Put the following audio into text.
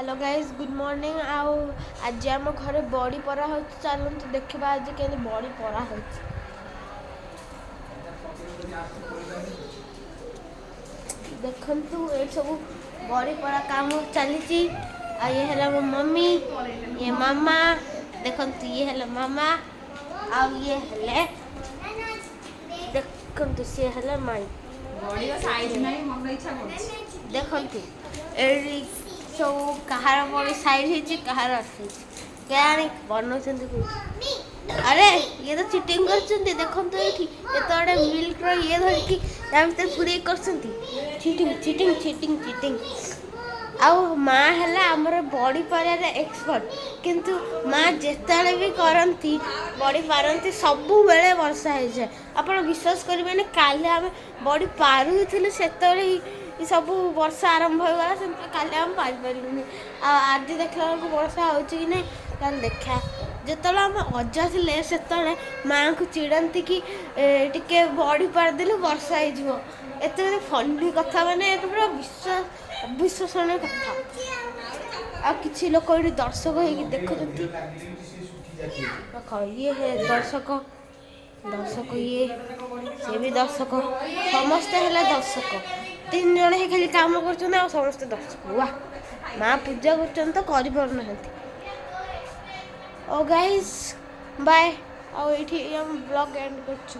hello guys good morning आओ आज आम घरे बड़ी परा हो चलते देखा आज के बड़ी परा हो देखु ये सब बड़ी परा काम चली ये है मो मम्मी ये मामा देखु ये है मामा आ ये है देखु सी है माई देखु सब कहार बड़ी साइड कहार क्या बनाऊँ अरे ये तो चिटिंग कर देखो ये मिल्क ये धरिकी पूरे कर चिटिंग चिटिंग चिटिंग चिटिंग आउ माँ है आमर बड़ी पार एक्सपर्ट किंतु माँ जिते भी करती बड़ी पारती सब बेले वर्षा हो जाए आप विश्वास करेंगे काले आम बड़ी पारुले से सब वर्षा आरंभ होगा काली आम पारिपारूनी आज देखला बेलू वर्षा हो देखा जो आम अजा थे से माँ को चिड़ती कि टिके बड़ी पारदेलु वर्षा हो फनी कथा माने पूरा अविश्वसनीय कथा आ किसी लोक ये दर्शक हो देखो ये है दर्शक दर्शक ये सी भी दर्शक समस्ते है दर्शक 3 जन ही खाली काम कर समस्त दर्शक वाह माँ पूजा कर तो कर guys bye a blog and कर